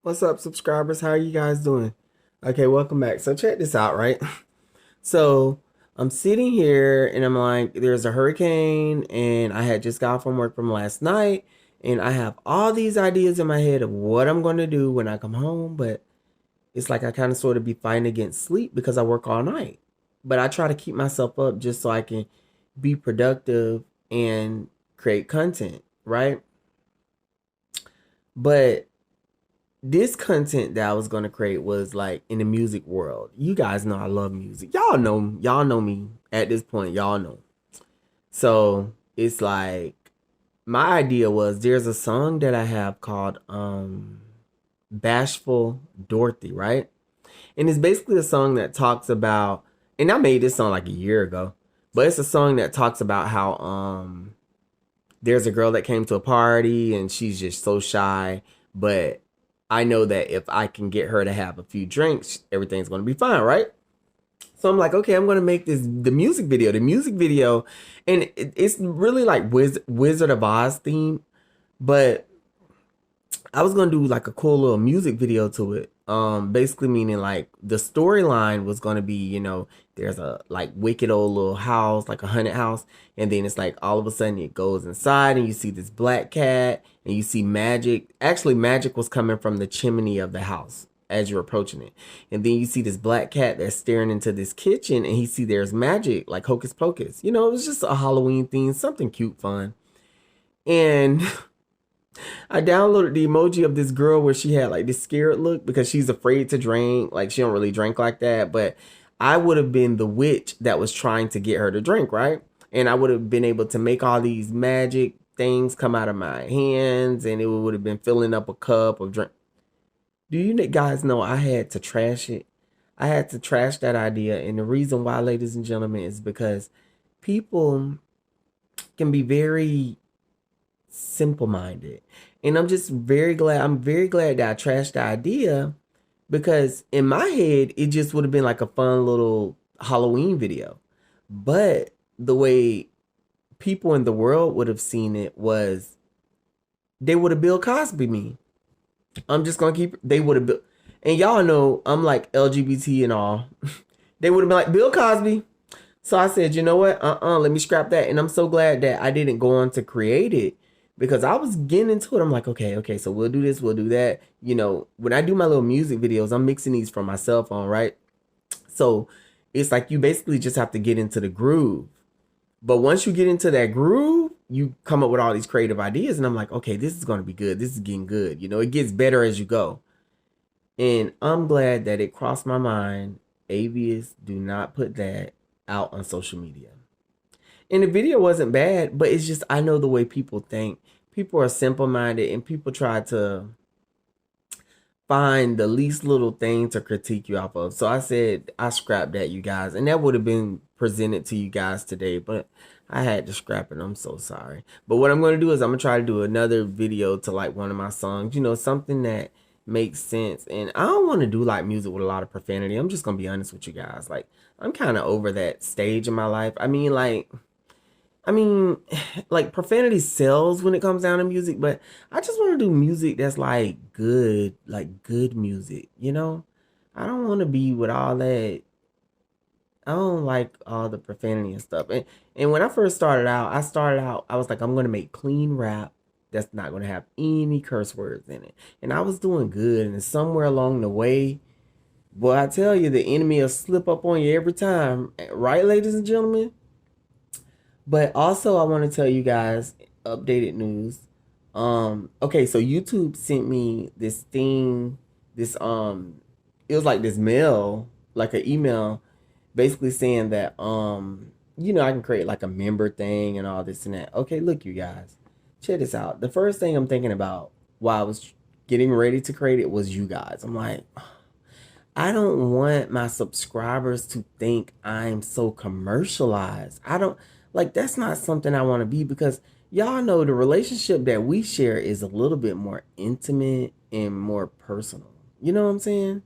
What's up, subscribers? How are you guys doing? Okay, welcome back. So check this out, right? So I'm sitting here and I'm like, there's a hurricane, and I had just got from work from last night, and I have all these ideas in my head of what I'm going to do when I come home, but it's like I kind of sort of be fighting against sleep because I work all night. But I try to keep myself up just so I can be productive and create content, right? But this content that I was gonna create was like in the music world. You guys know I love music. Y'all know me at this point. Y'all know. So it's like my idea was there's a song that I have called Bashful Dorothy, right? And it's basically a song that talks about, and I made this song like a year ago, but it's a song that talks about how there's a girl that came to a party and she's just so shy, but I know that if I can get her to have a few drinks, everything's going to be fine, right? So I'm like, okay, I'm going to make this the music video. The music video, and it's really like Wizard of Oz theme, but I was gonna do like a cool little music video to it. Basically meaning like the storyline was gonna be, there's a like wicked old little house, like a haunted house, and then it's like all of a sudden it goes inside and you see this black cat and you see magic. Actually, magic was coming from the chimney of the house as you're approaching it. And then you see this black cat that's staring into this kitchen and he see there's magic, like hocus pocus. It was just a Halloween theme, something cute, fun. And I downloaded the emoji of this girl where she had like this scared look because she's afraid to drink. Like she don't really drink like that. But I would have been the witch that was trying to get her to drink, right? And I would have been able to make all these magic things come out of my hands, and it would have been filling up a cup of drink. Do you guys know I had to trash it? I had to trash that idea. And the reason why, ladies and gentlemen, is because people can be very simple minded. And I'm very glad that I trashed the idea because in my head, it just would have been like a fun little Halloween video. But the way people in the world would have seen it was they would have Bill Cosby me. I'm just gonna they would have built, and y'all know I'm like LGBT and all. They would have been like Bill Cosby. So I said, you know what? Let me scrap that. And I'm so glad that I didn't go on to create it because I was getting into it. I'm like, okay, so we'll do this, we'll do that. When I do my little music videos, I'm mixing these from my cell phone, right? So it's like you basically just have to get into the groove. But once you get into that groove, you come up with all these creative ideas. And I'm like, okay, this is going to be good. This is getting good. It gets better as you go. And I'm glad that it crossed my mind. Avius, do not put that out on social media. And the video wasn't bad, but it's just I know the way people think. People are simple-minded and people try to find the least little thing to critique you off of. So I said I scrapped that, you guys, and that would have been presented to you guys today, but I had to scrap it. I'm so sorry. But what I'm going to do is I'm going to try to do another video to like one of my songs, something that makes sense. And I don't want to do like music with a lot of profanity. I'm just going to be honest with you guys. Like I'm kind of over that stage in my life. I mean, like profanity sells when it comes down to music, but I just want to do music that's like good music, I don't want to be with all that. I don't like all the profanity and stuff. And when I first I was like, I'm gonna make clean rap that's not gonna have any curse words in it. And I was doing good, and somewhere along the way, boy, I tell you, the enemy will slip up on you every time, right, ladies and gentlemen? But also, I want to tell you guys updated news. Okay, so YouTube sent me this thing. It was like this mail, like an email, basically saying that I can create like a member thing and all this and that. Okay, look, you guys, check this out. The first thing I'm thinking about while I was getting ready to create it was you guys. I'm like, I don't want my subscribers to think I'm so commercialized. I don't like that's not something I want to be because y'all know the relationship that we share is a little bit more intimate and more personal. You know what I'm saying?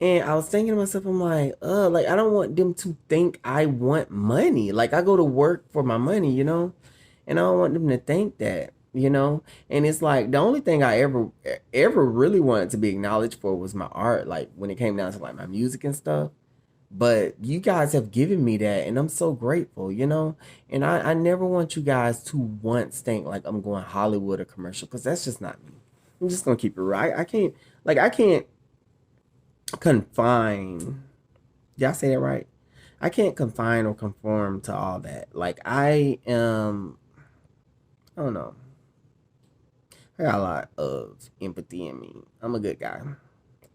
And I was thinking to myself, I'm like I don't want them to think I want money. Like I go to work for my money, and I don't want them to think that. you know. And it's like the only thing I ever really wanted to be acknowledged for was my art, like when it came down to like my music and stuff. But you guys have given me that, and I'm so grateful, you know. And I never want you guys to once think like I'm going Hollywood or commercial, because that's just not me. I'm just gonna keep it right. I can't confine. Did I say that right? I can't confine or conform to all that. Like I am, I don't know. I got a lot of empathy in me. I'm a good guy.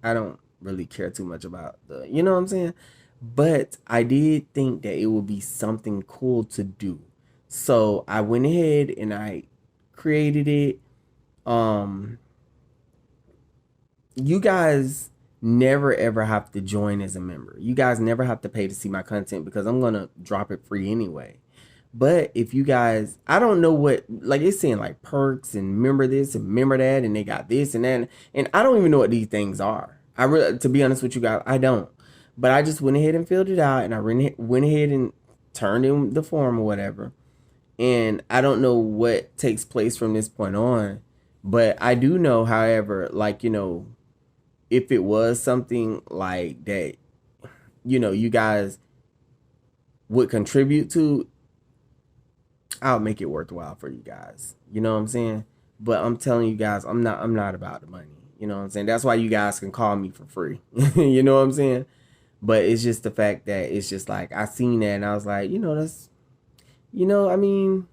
I don't really care too much about you know what I'm saying? But I did think that it would be something cool to do. So I went ahead and I created it. Um, you guys never ever have to join as a member. You guys never have to pay to see my content because I'm going to drop it free anyway. But if you guys, I don't know what, like it's saying like perks and remember this and remember that, and they got this and that, and I don't even know what these things are. I really, to be honest with you guys, I don't. But I just went ahead and filled it out, and I went ahead and turned in the form or whatever. And I don't know what takes place from this point on, but I do know, however, like, you know, if it was something like that, you know, you guys would contribute to, I'll make it worthwhile for you guys. You know what I'm saying? But I'm telling you guys, I'm not about the money. You know what I'm saying? That's why you guys can call me for free. You know what I'm saying? But it's just the fact that it's just like I seen that and I was like, you know, that's, you know, I mean,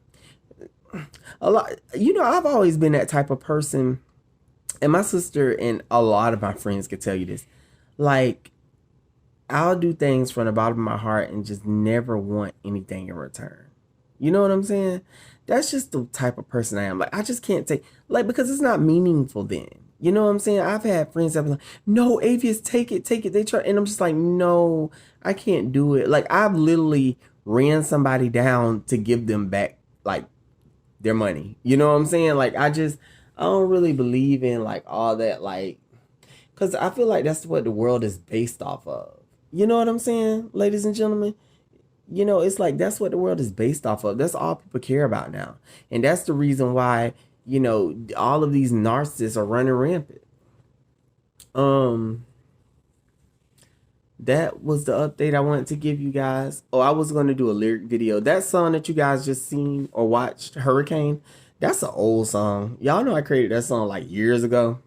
a lot, you know, I've always been that type of person, and my sister and a lot of my friends could tell you this. Like, I'll do things from the bottom of my heart and just never want anything in return. You know what I'm saying? That's just the type of person I am. Like, I just can't take, like, because it's not meaningful then. You know what I'm saying? I've had friends that be like, no, Avius, take it, take it. They try, and I'm just like, no, I can't do it. Like, I've literally ran somebody down to give them back, like, their money. You know what I'm saying? Like, I don't really believe in, like, all that, like, because I feel like that's what the world is based off of. You know what I'm saying, ladies and gentlemen? You know, it's like that's what the world is based off of. That's all people care about now. And that's the reason why, you know, all of these narcissists are running rampant. Um, that was the update I wanted to give you guys. Oh, I was going to do a lyric video. That song that you guys just seen or watched, Hurricane, that's an old song. Y'all know I created that song like years ago.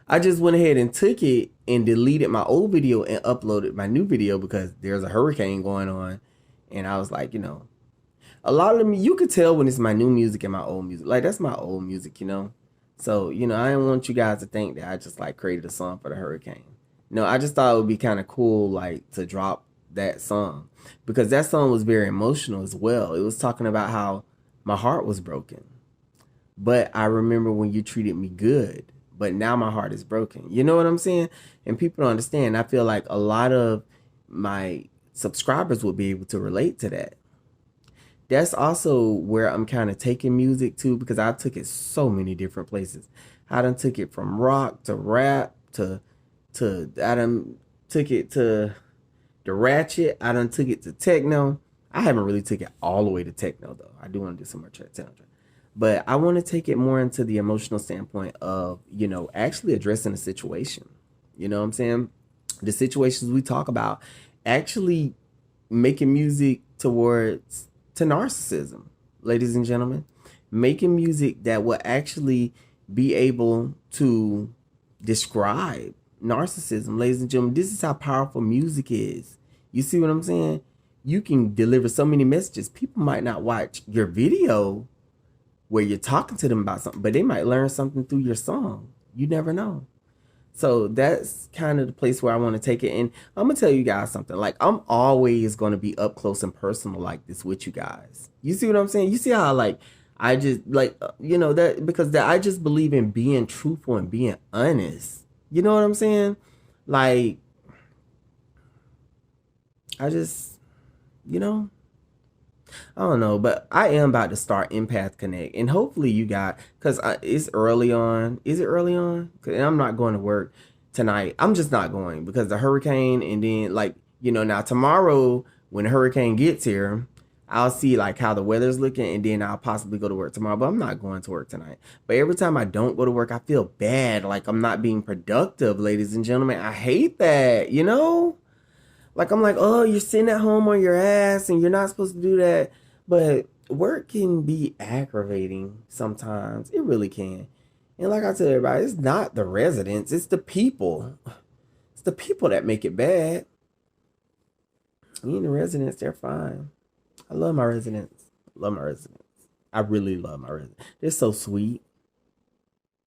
I just went ahead and took it and deleted my old video and uploaded my new video because there's a hurricane going on. And I was like, you know, a lot of them, you could tell when it's my new music and my old music. Like, that's my old music, you know? So, you know, I didn't want you guys to think that I just like created a song for the hurricane. No, I just thought it would be kind of cool, like, to drop that song because that song was very emotional as well. It was talking about how my heart was broken, but I remember when you treated me good, but now my heart is broken. You know what I'm saying? And people don't understand. I feel like a lot of my subscribers will be able to relate to that. That's also where I'm kind of taking music to because I took it so many different places. I done took it from rock to rap to I done took it to the ratchet. I done took it to techno. I haven't really took it all the way to techno though. I do want to do some more techno. But I want to take it more into the emotional standpoint of, you know, actually addressing the situation. You know what I'm saying? The situations we talk about, actually making music towards to narcissism, ladies and gentlemen. Making music that will actually be able to describe narcissism, ladies and gentlemen. This is how powerful music is. You see what I'm saying? You can deliver so many messages. People might not watch your video where you're talking to them about something, but they might learn something through your song. You never know. So that's kind of the place where I want to take it. And I'm going to tell you guys something. Like, I'm always going to be up close and personal like this with you guys. You see what I'm saying? You see how, like, I just, like, you know, that because that I just believe in being truthful and being honest. You know what I'm saying? Like, I just, you know, I don't know, but I am about to start Empath Connect, and hopefully you got, because it's early on. Is it early on? And I'm not going to work tonight. I'm just not going because the hurricane, and then, like, you know, now tomorrow when the hurricane gets here, I'll see like how the weather's looking, and then I'll possibly go to work tomorrow. But I'm not going to work tonight. But every time I don't go to work, I feel bad, like I'm not being productive, ladies and gentlemen. I hate that, you know? Like I'm like, oh, you're sitting at home on your ass and you're not supposed to do that. But work can be aggravating sometimes. It really can. And like I tell everybody, it's not the residents, it's the people. It's the people that make it bad. Me and the residents, they're fine. I love my residents. Love my residents. I really love my residents. They're so sweet.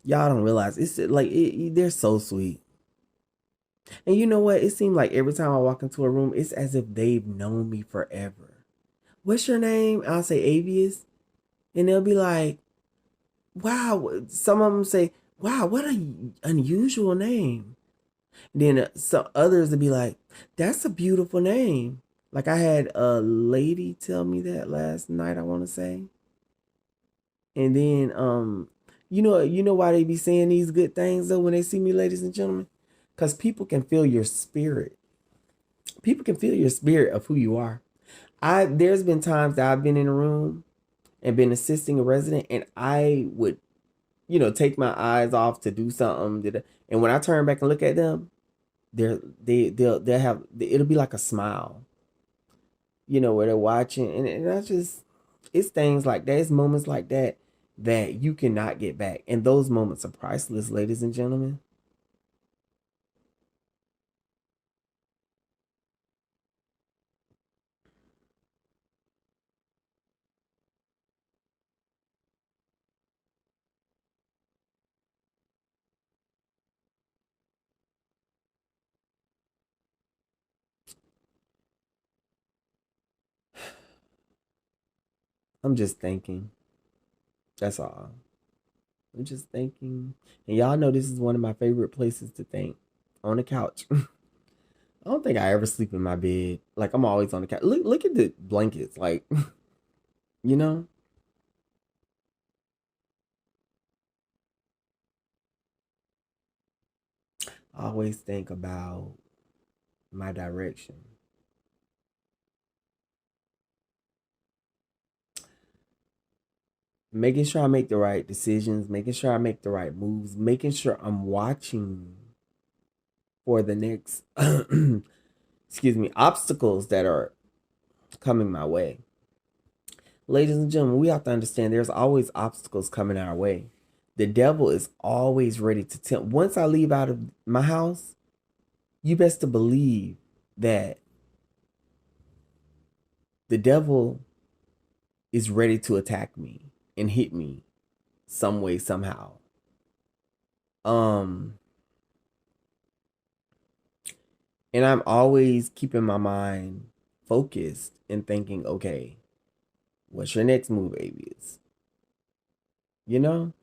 Y'all don't realize it's like they're so sweet. And you know what? It seems like every time I walk into a room, it's as if they've known me forever. What's your name? I'll say Avius. And they'll be like, wow. Some of them say, wow, what an unusual name. And then some others will be like, that's a beautiful name. Like I had a lady tell me that last night, I want to say. And then, you know why they be saying these good things though when they see me, ladies and gentlemen? Because people can feel your spirit. People can feel your spirit of who you are. There's been times that I've been in a room and been assisting a resident, and I would, take my eyes off to do something, and when I turn back and look at them, they'll have, it'll be like a smile, where they're watching, and I just, it's things like that, it's moments like that that you cannot get back, and those moments are priceless, ladies and gentlemen. I'm just thinking. That's all. I'm just thinking. And y'all know this is one of my favorite places to think. On the couch. I don't think I ever sleep in my bed. Like I'm always on the couch. Look at the blankets. Like, you know? I always think about my direction. Making sure I make the right decisions, making sure I make the right moves, making sure I'm watching for the next excuse me, obstacles that are coming my way. Ladies and gentlemen, we have to understand there's always obstacles coming our way. The devil is always ready to tempt. Once I leave out of my house, you best to believe that the devil is ready to attack me and hit me some way, somehow. Um, and I'm always keeping my mind focused and thinking, okay, what's your next move, Avius? You know,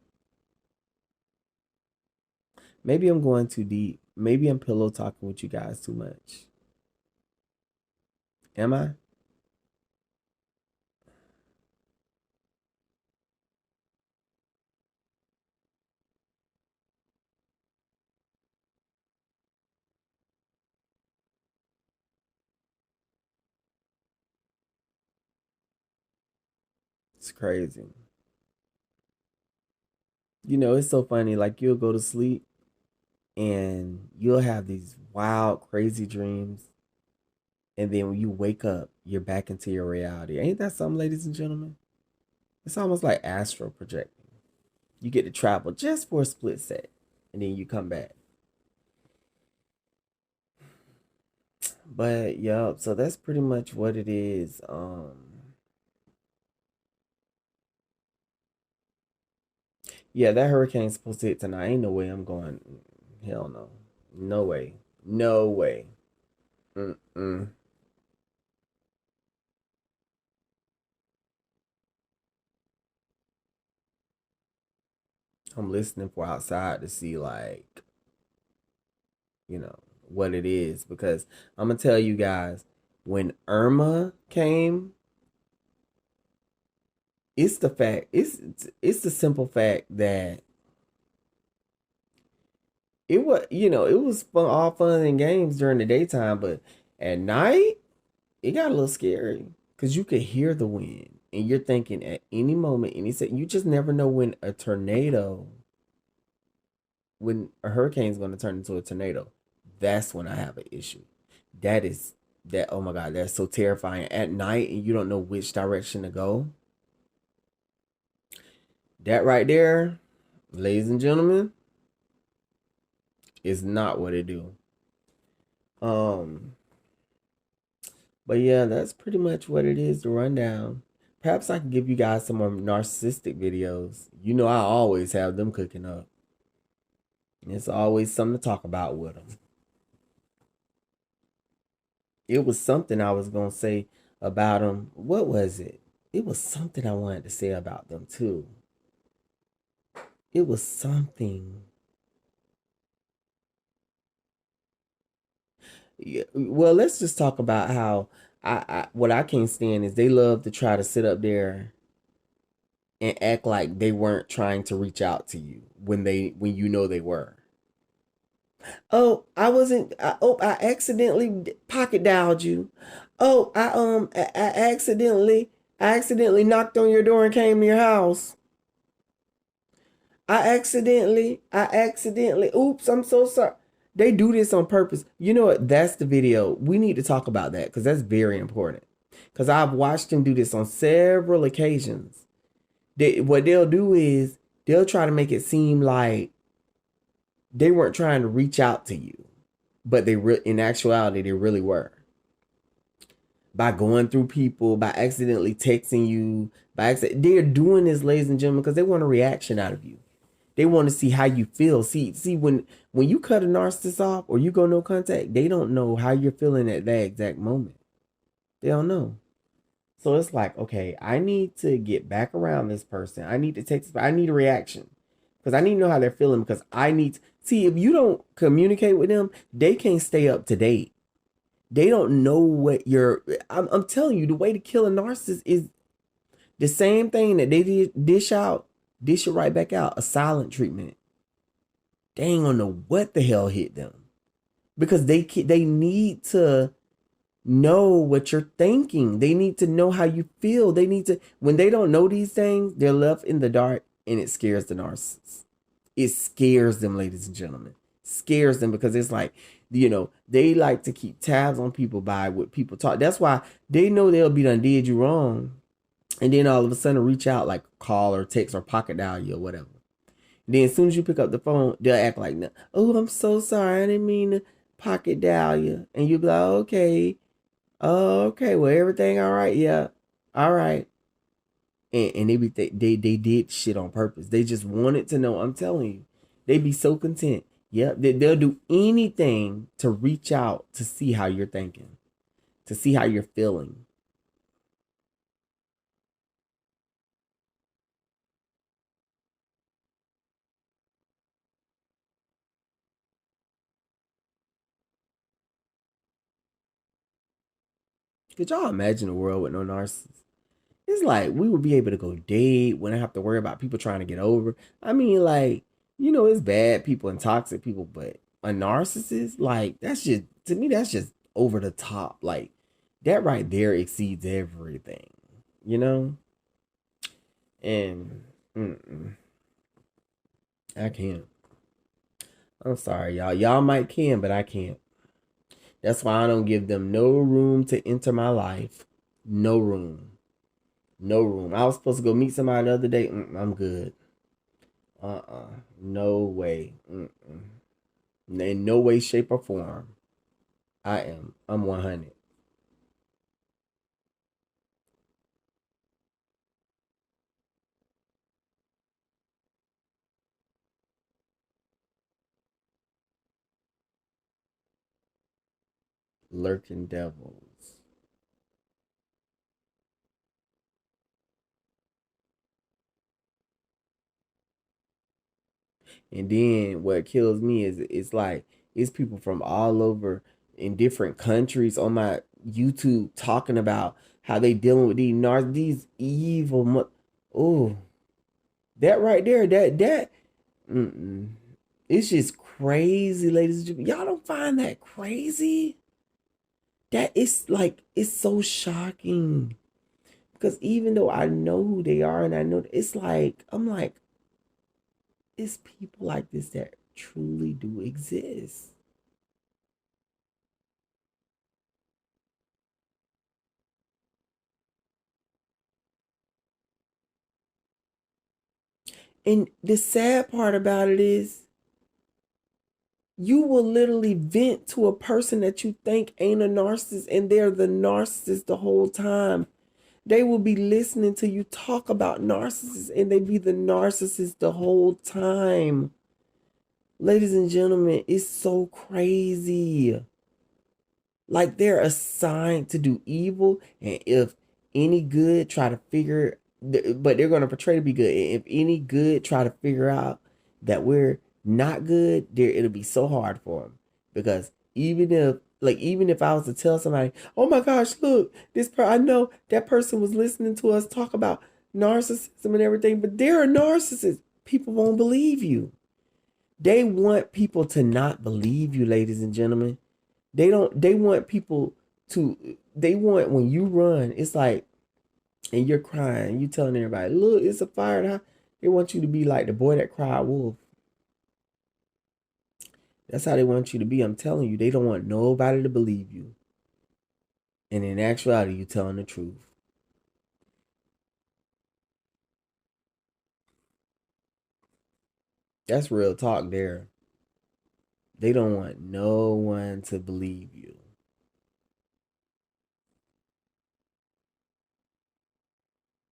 maybe I'm going too deep. Maybe I'm pillow talking with you guys too much. Am I? It's crazy. It's so funny. Like you'll go to sleep and you'll have these wild, crazy dreams. And then when you wake up, you're back into your reality. Ain't that something, ladies and gentlemen? It's almost like astral projecting. You get to travel just for a split set, and then you come back. But yup, so that's pretty much what it is. Yeah, that hurricane's supposed to hit tonight. Ain't no way I'm going. Hell no. No way. No way. Mm-mm. I'm listening for outside to see like, what it is because I'm gonna tell you guys when Irma came, it's the fact it's the simple fact that it was fun, all fun and games during the daytime, but at night it got a little scary because you could hear the wind, and you're thinking at any moment, any second, you just never know when a hurricane is going to turn into a tornado. That's when I have an issue. That is that. Oh my God, that's so terrifying at night, and you don't know which direction to go. That right there, ladies and gentlemen, is not what it do. Um, but yeah, that's pretty much what it is. The rundown. Perhaps I can give you guys some more narcissistic videos. You know, I always have them cooking up. It's always something to talk about with them. It was something I was gonna say about them. What was it? It was something I wanted to say about them too. It was something. Yeah, well, let's just talk about how what I can't stand is they love to try to sit up there and act like they weren't trying to reach out to you when you know they were. Oh, I wasn't. I accidentally pocket dialed you. Oh, I accidentally knocked on your door and came to your house. I accidentally. Oops, I'm so sorry. They do this on purpose. You know what? That's the video. We need to talk about that because that's very important. Because I've watched them do this on several occasions. What they'll do is they'll try to make it seem like they weren't trying to reach out to you, but in actuality they really were. By going through people, by accidentally texting you, they're doing this, ladies and gentlemen, because they want a reaction out of you. They want to see how you feel. See when you cut a narcissist off or you go no contact, they don't know how you're feeling at that exact moment. They don't know. So it's like, okay, I need to get back around this person. I need to text. I need a reaction because I need to know how they're feeling. Because I need to see if you don't communicate with them, they can't stay up to date. They don't know what you're. I'm telling you, the way to kill a narcissist is the same thing that they dish it right back out. A silent treatment. They ain't gonna know what the hell hit them because they need to know what you're thinking. They need to know how you feel. They need to, when they don't know these things, they're left in the dark and it scares the narcissist. It scares them, ladies and gentlemen. Scares them because it's like, they like to keep tabs on people by what people talk. That's why they know they'll be done did you wrong. And then all of a sudden reach out like call or text or pocket dial you or whatever. And then as soon as you pick up the phone, they'll act like, oh, I'm so sorry. I didn't mean to pocket dial you. And you'll be like, okay. Oh, okay. Well, everything all right? Yeah, all right. And they did shit on purpose. They just wanted to know. I'm telling you, they be so content. Yeah, they'll do anything to reach out to see how you're thinking, to see how you're feeling. Could y'all imagine a world with no narcissists? It's like we would be able to go date, wouldn't have to worry about people trying to get over. I mean, like, it's bad people and toxic people, but a narcissist, like, that's just, to me, that's just over the top. Like, that right there exceeds everything, you know? And I can't. I'm sorry, y'all. Y'all might can, but I can't. That's why I don't give them no room to enter my life. No room. No room. I was supposed to go meet somebody the other day. I'm good. No way. In no way, shape, or form. I'm 100. Lurking devils. And then what kills me is it's like it's people from all over in different countries on my YouTube talking about how they dealing with these evil. Oh, that right there, that. Mm-mm. It's just crazy, ladies and gentlemen. Y'all don't find that crazy? That is like it's so shocking. Because even though I know who they are and I know it's like, I'm like, it's people like this that truly do exist. And the sad part about it is you will literally vent to a person that you think ain't a narcissist and they're the narcissist the whole time. They will be listening to you talk about narcissists and they be the narcissist the whole time. Ladies and gentlemen, it's so crazy. Like they're assigned to do evil, and if any good try to figure, but they're going to portray to be good. If any good try to figure out that we're not good, there it'll be so hard for them because even if I was to tell somebody, oh my gosh, look, I know that person was listening to us talk about narcissism and everything, but they're a narcissist. People won't believe you. They want people to not believe you, ladies and gentlemen. They want people they want when you run, it's like, and you're crying, you telling everybody, look, it's a fire. They want you to be like the boy that cried wolf. That's how they want you to be. I'm telling you, they don't want nobody to believe you. And in actuality, you're telling the truth. That's real talk there. They don't want no one to believe you.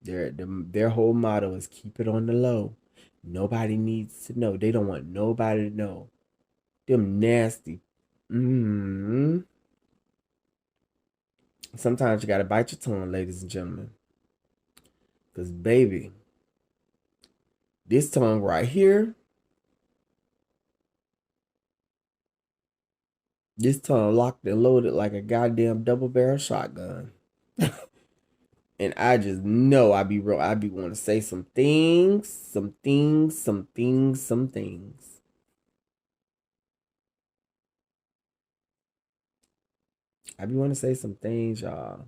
Their whole motto is keep it on the low. Nobody needs to know. They don't want nobody to know. Them nasty. Mm. Sometimes you gotta bite your tongue, ladies and gentlemen. Cause baby, this tongue right here, this tongue locked and loaded like a goddamn double barrel shotgun. And I just know I be real. I be want to say some things, some things, some things, some things. I be want to say some things, y'all.